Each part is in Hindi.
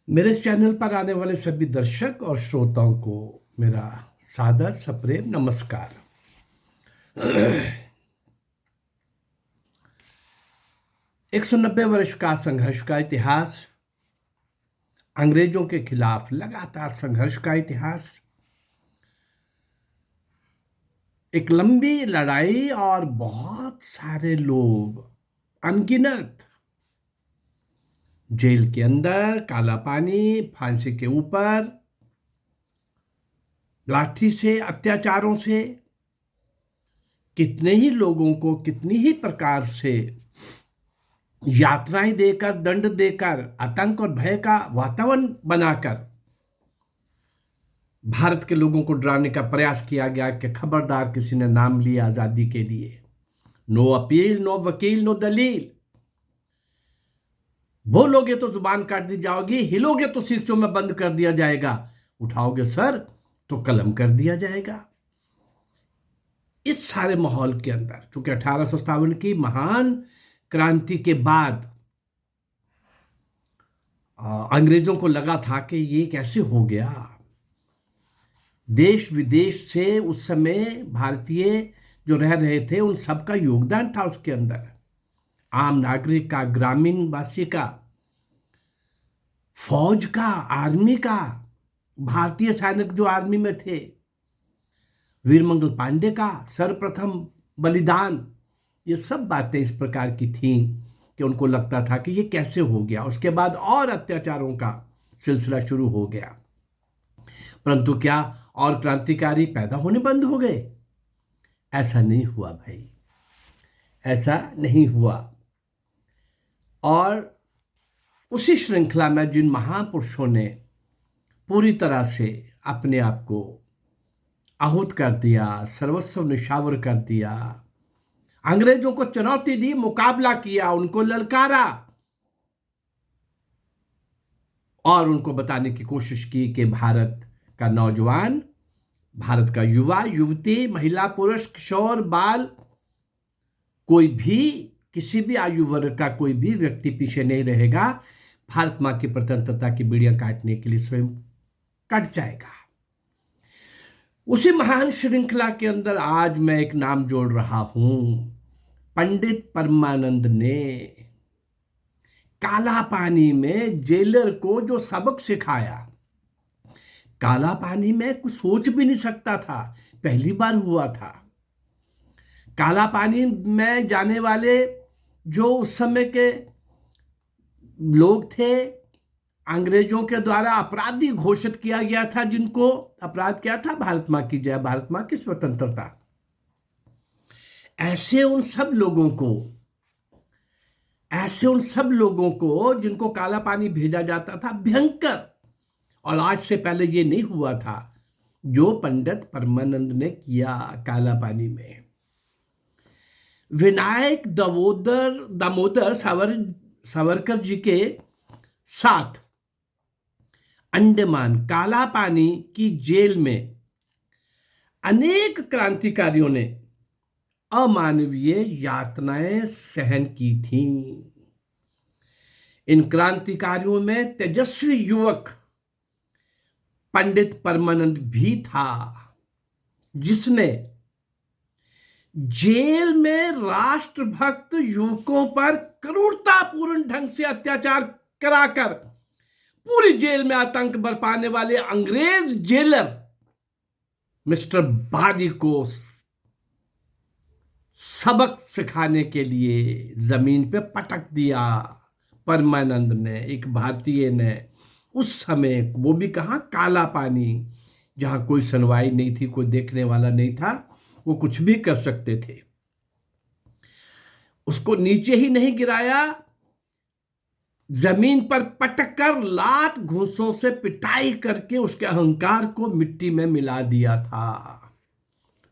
मेरे चैनल पर आने वाले सभी दर्शक और श्रोताओं को मेरा सादर सप्रेम नमस्कार। 190 वर्ष का संघर्ष का इतिहास, अंग्रेजों के खिलाफ लगातार संघर्ष का इतिहास, एक लंबी लड़ाई और बहुत सारे लोग अनगिनत जेल के अंदर, काला पानी, फांसी के ऊपर, लाठी से, अत्याचारों से, कितने ही लोगों को कितनी ही प्रकार से यातनाएं देकर, दंड देकर, आतंक और भय का वातावरण बनाकर भारत के लोगों को डराने का प्रयास किया गया कि खबरदार किसी ने नाम लिया आजादी के लिए, नो अपील, नो वकील, नो दलील। बोलोगे तो जुबान काट दी जाओगी, हिलोगे तो शीशों में बंद कर दिया जाएगा, उठाओगे सर तो कलम कर दिया जाएगा। इस सारे माहौल के अंदर चूंकि 1857 की महान क्रांति के बाद अंग्रेजों को लगा था कि ये कैसे हो गया। देश विदेश से उस समय भारतीय जो रह रहे थे उन सबका योगदान था उसके अंदर, आम नागरिक का, ग्रामीण वासी का, फौज का, आर्मी का, भारतीय सैनिक जो आर्मी में थे, वीरमंगल पांडे का सर्वप्रथम बलिदान। ये सब बातें इस प्रकार की थीं कि उनको लगता था कि ये कैसे हो गया। उसके बाद और अत्याचारों का सिलसिला शुरू हो गया, परंतु क्या और क्रांतिकारी पैदा होने बंद हो गए? ऐसा नहीं हुआ भाई, ऐसा नहीं हुआ। और उसी श्रृंखला में जिन महापुरुषों ने पूरी तरह से अपने आप को आहूत कर दिया, सर्वस्व निछावर कर दिया, अंग्रेजों को चुनौती दी, मुकाबला किया, उनको ललकारा और उनको बताने की कोशिश की कि भारत का नौजवान, भारत का युवा, युवती, महिला, पुरुष, किशोर, बाल, कोई भी, किसी भी आयु वर्ग का कोई भी व्यक्ति पीछे नहीं रहेगा। भारत मां की स्वतंत्रता की बीड़ियां काटने के लिए स्वयं कट जाएगा। उसी महान श्रृंखला के अंदर आज मैं एक नाम जोड़ रहा हूं, पंडित परमानंद ने काला पानी में जेलर को जो सबक सिखाया, काला पानी में कुछ सोच भी नहीं सकता था, पहली बार हुआ था। काला पानी में जाने वाले जो उस समय के लोग थे, अंग्रेजों के द्वारा अपराधी घोषित किया गया था, जिनको अपराध क्या था? भारत मां की जय, भारत मां की स्वतंत्रता। ऐसे उन सब लोगों को जिनको काला पानी भेजा जाता था, भयंकर। और आज से पहले ये नहीं हुआ था जो पंडित परमानंद ने किया काला पानी में। विनायक दामोदर सावरकर जी के साथ अंडमान काला पानी की जेल में अनेक क्रांतिकारियों ने अमानवीय यातनाएं सहन की थीं। इन क्रांतिकारियों में तेजस्वी युवक पंडित परमानंद भी था, जिसने जेल में राष्ट्रभक्त युवकों पर क्रूरतापूर्ण ढंग से अत्याचार कराकर पूरी जेल में आतंक बरपाने वाले अंग्रेज जेलर मिस्टर बारी को सबक सिखाने के लिए जमीन पे पटक दिया परमानंद ने, एक भारतीय ने। उस समय वो भी कहां, काला पानी, जहां कोई सुनवाई नहीं थी, कोई देखने वाला नहीं था, वो कुछ भी कर सकते थे। उसको नीचे ही नहीं गिराया, जमीन पर पटक कर लात घूंसों से पिटाई करके उसके अहंकार को मिट्टी में मिला दिया था।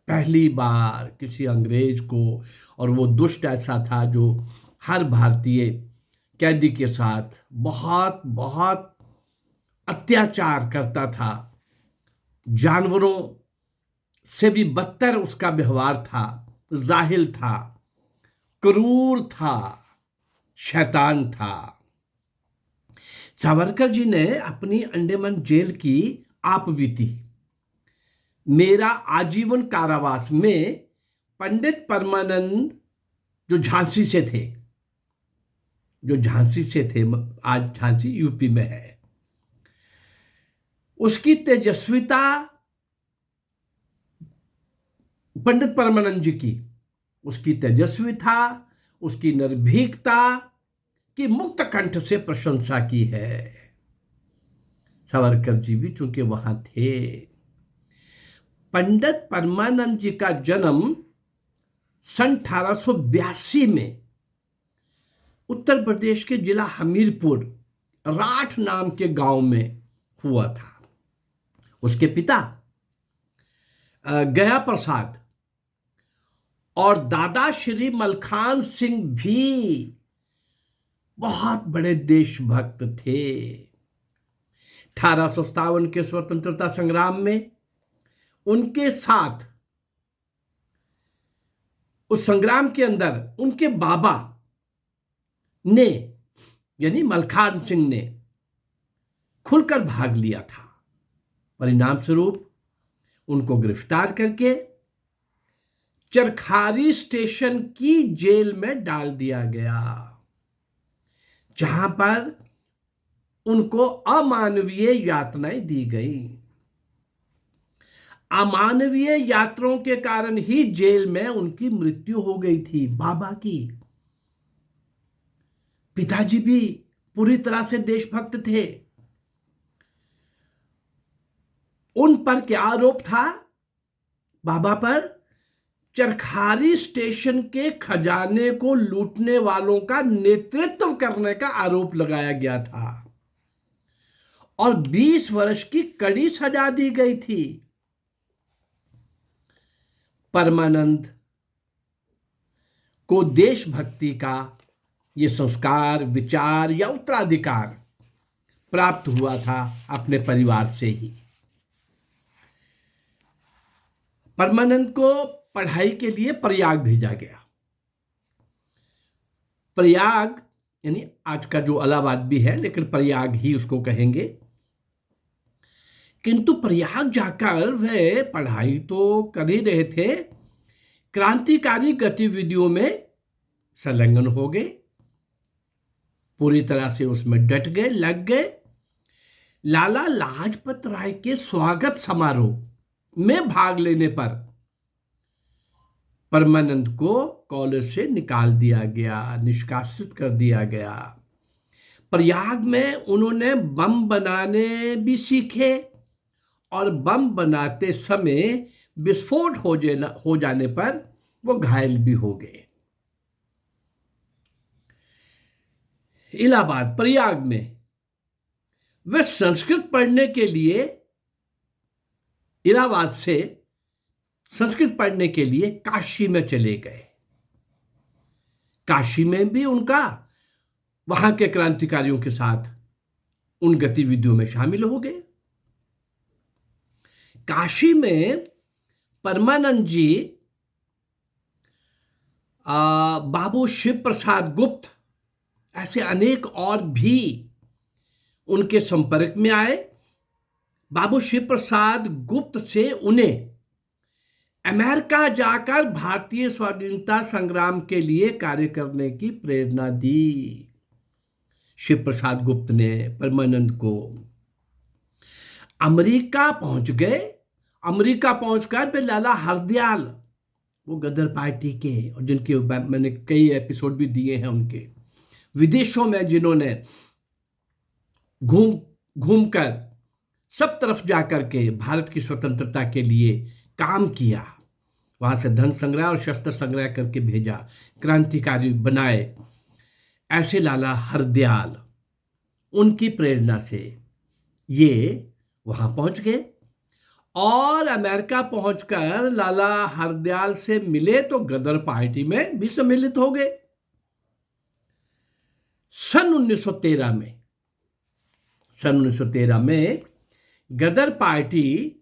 पहली बार किसी अंग्रेज को, और वो दुष्ट ऐसा था जो हर भारतीय कैदी के साथ बहुत बहुत अत्याचार करता था, जानवरों से भी बदतर उसका व्यवहार था, जाहिल था, क्रूर था, शैतान था। सावरकर जी ने अपनी अंडमान जेल की आप बीती, मेरा आजीवन कारावास में पंडित परमानंद जो झांसी से थे, आज झांसी यूपी में है, उसकी तेजस्विता, पंडित परमानंद जी की उसकी तेजस्विता, उसकी निर्भीकता की मुक्त कंठ से प्रशंसा की है। सावरकर जी भी चूंकि वहां थे। पंडित परमानंद जी का जन्म सन 1882 में उत्तर प्रदेश के जिला हमीरपुर राठ नाम के गांव में हुआ था। उसके पिता गया प्रसाद और दादा श्री मलखान सिंह भी बहुत बड़े देशभक्त थे। 1857 के स्वतंत्रता संग्राम में उनके साथ, उस संग्राम के अंदर उनके बाबा ने यानी मलखान सिंह ने खुलकर भाग लिया था। परिणाम स्वरूप उनको गिरफ्तार करके चरखारी स्टेशन की जेल में डाल दिया गया, जहां पर उनको अमानवीय यातनाएं दी गई। अमानवीय यात्राओं के कारण ही जेल में उनकी मृत्यु हो गई थी बाबा की। पिताजी भी पूरी तरह से देशभक्त थे। उन पर क्या आरोप था? बाबा पर चरखारी स्टेशन के खजाने को लूटने वालों का नेतृत्व करने का आरोप लगाया गया था और 20 वर्ष की कड़ी सजा दी गई थी। परमानंद को देशभक्ति का ये संस्कार, विचार या उत्तराधिकार प्राप्त हुआ था अपने परिवार से ही। परमानंद को पढ़ाई के लिए प्रयाग भेजा गया। प्रयाग यानी आज का जो इलाहाबाद भी है, लेकिन प्रयाग ही उसको कहेंगे। किंतु प्रयाग जाकर वे पढ़ाई तो कर ही रहे थे, क्रांतिकारी गतिविधियों में संलग्न हो गए, पूरी तरह से उसमें डट गए, लग गए। लाला लाजपत राय के स्वागत समारोह में भाग लेने पर परमानंद को कॉलेज से निकाल दिया गया, निष्कासित कर दिया गया। प्रयाग में उन्होंने बम बनाने भी सीखे और बम बनाते समय विस्फोट हो जाने पर वो घायल भी हो गए। इलाहाबाद, प्रयाग में वे संस्कृत पढ़ने के लिए, इलाहाबाद से संस्कृत पढ़ने के लिए काशी में चले गए। काशी में भी उनका वहां के क्रांतिकारियों के साथ उन गतिविधियों में शामिल हो गए। काशी में परमानंद जी बाबू शिव प्रसाद गुप्त, ऐसे अनेक और भी उनके संपर्क में आए। बाबू शिव प्रसाद गुप्त से उन्हें अमेरिका जाकर भारतीय स्वाधीनता संग्राम के लिए कार्य करने की प्रेरणा दी। शिव प्रसाद गुप्त ने परमानंद को अमेरिका पहुंच गए। अमेरिका पहुंचकर फिर लाला हरदयाल, वो गदर पार्टी के, और जिनके मैंने कई एपिसोड भी दिए हैं, उनके विदेशों में जिन्होंने घूमकर सब तरफ जाकर के भारत की स्वतंत्रता के लिए काम किया, वहां से धन संग्रह और शस्त्र संग्रह करके भेजा, क्रांतिकारी बनाए, ऐसे लाला हरदयाल, उनकी प्रेरणा से ये वहां पहुंच गए और अमेरिका पहुंचकर लाला हरदयाल से मिले तो गदर पार्टी में भी सम्मिलित हो गए। सन 1913 में गदर पार्टी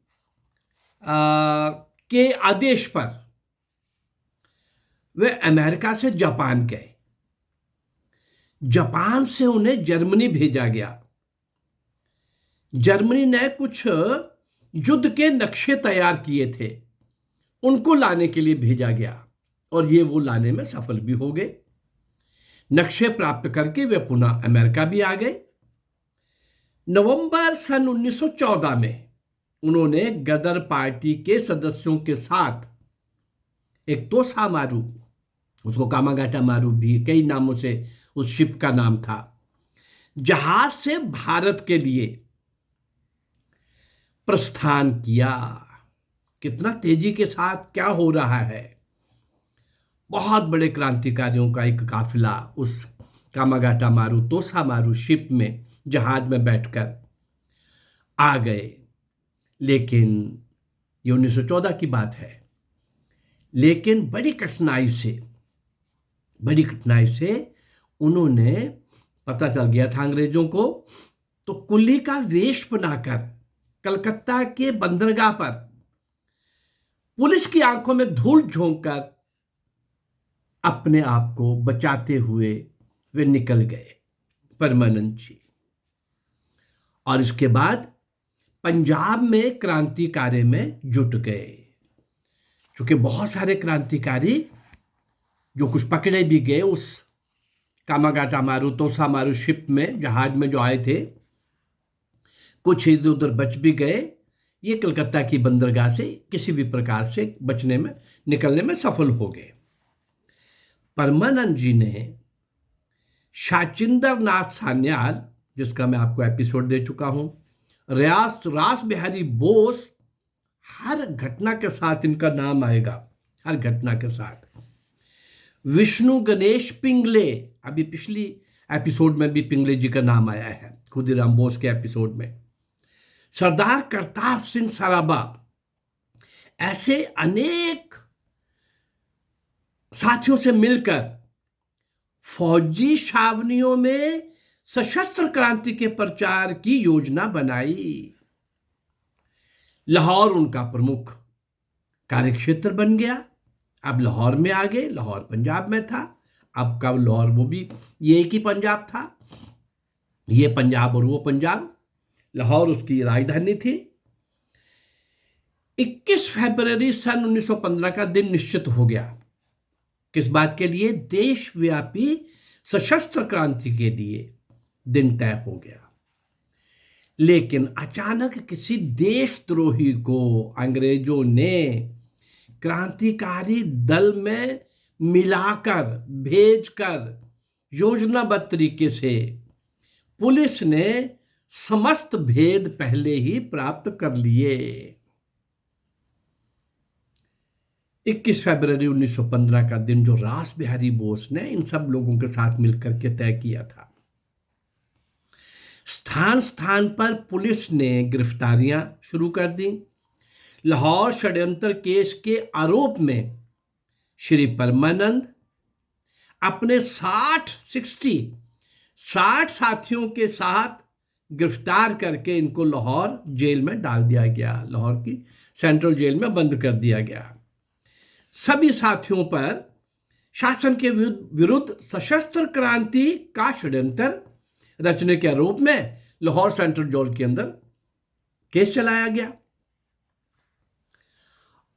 के आदेश पर वे अमेरिका से जापान गए। जापान से उन्हें जर्मनी भेजा गया। जर्मनी ने कुछ युद्ध के नक्शे तैयार किए थे, उनको लाने के लिए भेजा गया और ये वो लाने में सफल भी हो गए। नक्शे प्राप्त करके वे पुनः अमेरिका भी आ गए। नवंबर सन 1914 में उन्होंने गदर पार्टी के सदस्यों के साथ एक तोसा मारू, उसको कामागाटा मारू भी कई नामों से उस शिप का नाम था, जहाज से भारत के लिए प्रस्थान किया। कितना तेजी के साथ क्या हो रहा है। बहुत बड़े क्रांतिकारियों का एक काफिला उस कामागाटा मारू तोसा मारू शिप में जहाज में बैठकर आ गए। लेकिन ये 1914 की बात है। लेकिन बड़ी कठिनाई से उन्होंने, पता चल गया था अंग्रेजों को, तो कुल्ली का वेश बनाकर कलकत्ता के बंदरगाह पर पुलिस की आंखों में धूल झोंककर अपने आप को बचाते हुए वे निकल गए, परमानंद जी। और इसके बाद पंजाब में क्रांति कार्य में जुट गए। क्योंकि बहुत सारे क्रांतिकारी जो कुछ पकड़े भी गए उस कामागाटा मारू तोसा मारू शिप में, जहाज में जो आए थे, कुछ इधर उधर बच भी गए। ये कलकत्ता की बंदरगाह से किसी भी प्रकार से निकलने में सफल हो गए। परमानंद जी ने शाचिंदर नाथ सान्याल, जिसका मैं आपको एपिसोड दे चुका हूं, रास बिहारी बोस, हर घटना के साथ इनका नाम आएगा, हर घटना के साथ। विष्णु गणेश पिंगले, अभी पिछली एपिसोड में भी पिंगले जी का नाम आया है, खुदीराम बोस के एपिसोड में। सरदार करतार सिंह सराबा, ऐसे अनेक साथियों से मिलकर फौजी छावनियों में सशस्त्र क्रांति के प्रचार की योजना बनाई। लाहौर उनका प्रमुख कार्यक्षेत्र बन गया। अब लाहौर में आ गए। लाहौर पंजाब में था। अब कब लाहौर, वो भी ये एक ही पंजाब था, ये पंजाब और वो पंजाब। लाहौर उसकी राजधानी थी। 21 फरवरी सन 1915 का दिन निश्चित हो गया। किस बात के लिए? देशव्यापी सशस्त्र क्रांति के लिए दिन तय हो गया। लेकिन अचानक किसी देशद्रोही को अंग्रेजों ने क्रांतिकारी दल में मिलाकर भेजकर योजनाबद्ध तरीके से पुलिस ने समस्त भेद पहले ही प्राप्त कर लिए। 21 फरवरी 1915 का दिन जो रास बिहारी बोस ने इन सब लोगों के साथ मिलकर के तय किया था। स्थान स्थान पर पुलिस ने गिरफ्तारियां शुरू कर दी। लाहौर षड्यंत्र केस के आरोप में श्री परमानंद अपने 60 साथियों के साथ गिरफ्तार करके इनको लाहौर जेल में डाल दिया गया। लाहौर की सेंट्रल जेल में बंद कर दिया गया। सभी साथियों पर शासन के विरुद्ध सशस्त्र क्रांति का षड्यंत्र रचने के आरोप में लाहौर सेंट्रल जेल के अंदर केस चलाया गया।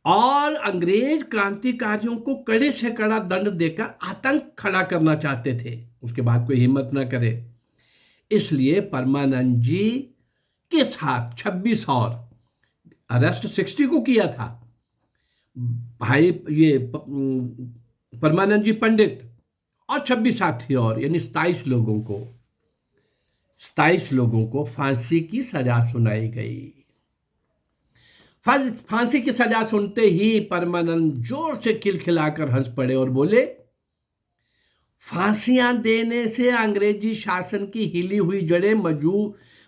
और अंग्रेज क्रांतिकारियों को कड़े से कड़ा दंड देकर आतंक खड़ा करना चाहते थे, उसके बाद कोई हिम्मत न करे। इसलिए परमानंद जी के साथ 26 और अरेस्ट 60 को किया था। भाई ये परमानंद जी पंडित और 26 साथी और, यानी 27 लोगों को फांसी की सजा सुनाई गई। फांसी की सजा सुनते ही परमानंद जोर से खिलखिलाकर हंस पड़े और बोले, फांसियां देने से अंग्रेजी शासन की हिली हुई जड़ें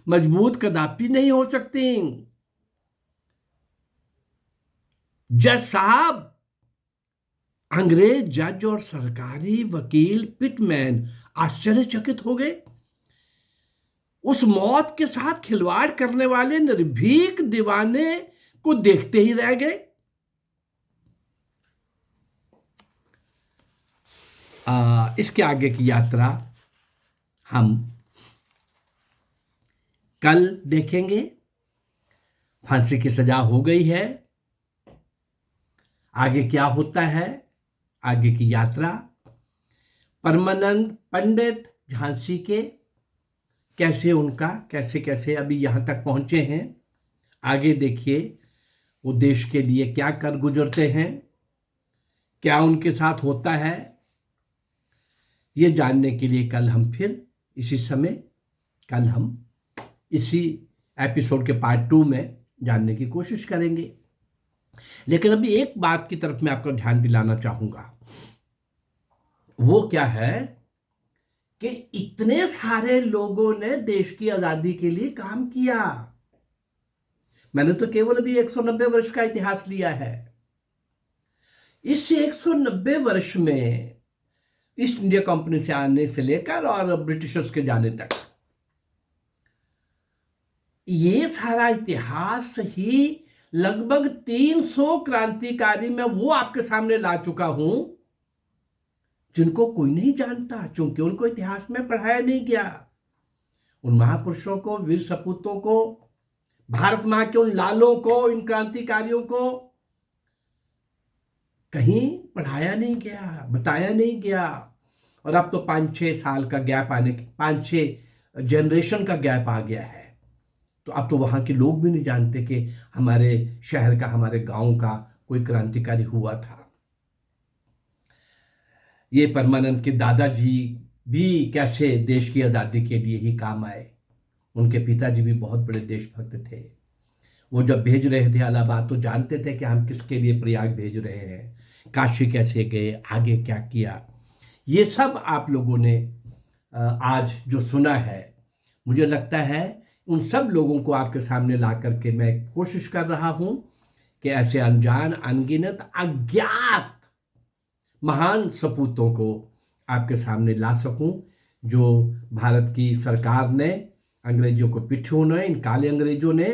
मजबूत कदापि नहीं हो सकती। जज साहब, अंग्रेज जज और सरकारी वकील पिटमैन आश्चर्यचकित हो गए। उस मौत के साथ खिलवाड़ करने वाले निर्भीक दीवाने को देखते ही रह गए। इसके आगे की यात्रा हम कल देखेंगे। फांसी की सजा हो गई है, आगे क्या होता है, आगे की यात्रा। परमानंद पंडित झांसी के कैसे कैसे अभी यहां तक पहुंचे हैं, आगे देखिए वो देश के लिए क्या कर गुजरते हैं, क्या उनके साथ होता है। ये जानने के लिए कल हम फिर इसी समय, कल हम इसी एपिसोड के पार्ट 2 में जानने की कोशिश करेंगे। लेकिन अभी एक बात की तरफ मैं आपको ध्यान दिलाना चाहूंगा। वो क्या है कि इतने सारे लोगों ने देश की आजादी के लिए काम किया। मैंने तो केवल अभी 190 वर्ष का इतिहास लिया है। इस 190 वर्ष में ईस्ट इंडिया कंपनी से आने से लेकर और ब्रिटिशर्स के जाने तक, ये सारा इतिहास ही लगभग 300 क्रांतिकारी मैं वो आपके सामने ला चुका हूं जिनको कोई नहीं जानता, क्योंकि उनको इतिहास में पढ़ाया नहीं गया। उन महापुरुषों को, वीर सपूतों को, भारत मां के उन लालों को, इन क्रांतिकारियों को कहीं पढ़ाया नहीं गया, बताया नहीं गया। और अब तो 5-6 साल का गैप आने, 5-6 जनरेशन का गैप आ गया है। तो अब तो वहां के लोग भी नहीं जानते कि हमारे शहर का, हमारे गांव का कोई क्रांतिकारी हुआ था। ये परमानंद के दादाजी भी कैसे देश की आज़ादी के लिए ही काम आए। उनके पिताजी भी बहुत बड़े देशभक्त थे। वो जब भेज रहे थे इलाहाबाद तो जानते थे कि हम किसके लिए प्रयाग भेज रहे हैं, काशी कैसे गए, आगे क्या किया। ये सब आप लोगों ने आज जो सुना है, मुझे लगता है उन सब लोगों को आपके सामने ला करके मैं कोशिश कर रहा हूं कि ऐसे अनजान, अनगिनत, अज्ञात महान सपूतों को आपके सामने ला सकूं, जो भारत की सरकार ने, अंग्रेजों को पीछे होने, इन काले अंग्रेजों ने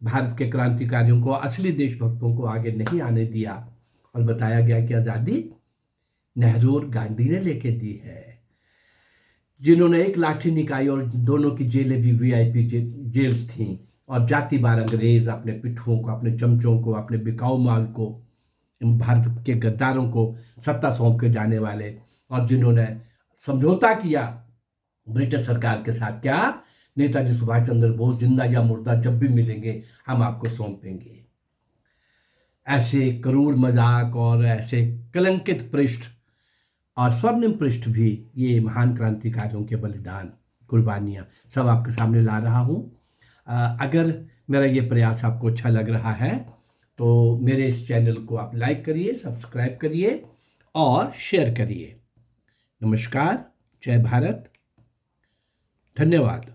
भारत के क्रांतिकारियों को, असली देशभक्तों को आगे नहीं आने दिया। और बताया गया कि आज़ादी नेहरू और गांधी ने लेके दी है, जिन्होंने एक लाठी निकाई और दोनों की जेलें भी वीआईपी जेल्स थीं। और जातिवार अंग्रेज अपने पिट्ठुओं को, अपने चमचों को, अपने बिकाऊ माल को, भारत के गद्दारों को सत्ता सौंप के जाने वाले, और जिन्होंने समझौता किया ब्रिटिश सरकार के साथ, क्या, नेताजी सुभाष चंद्र बोस जिंदा या मुर्दा जब भी मिलेंगे हम आपको सौंपेंगे। ऐसे करूर मजाक और ऐसे कलंकित पृष्ठ और स्वर्णिम पृष्ठ भी ये महान क्रांतिकारियों के बलिदान, कुर्बानियाँ सब आपके सामने ला रहा हूँ। अगर मेरा ये प्रयास आपको अच्छा लग रहा है तो मेरे इस चैनल को आप लाइक करिए, सब्सक्राइब करिए और शेयर करिए। नमस्कार, जय भारत, धन्यवाद।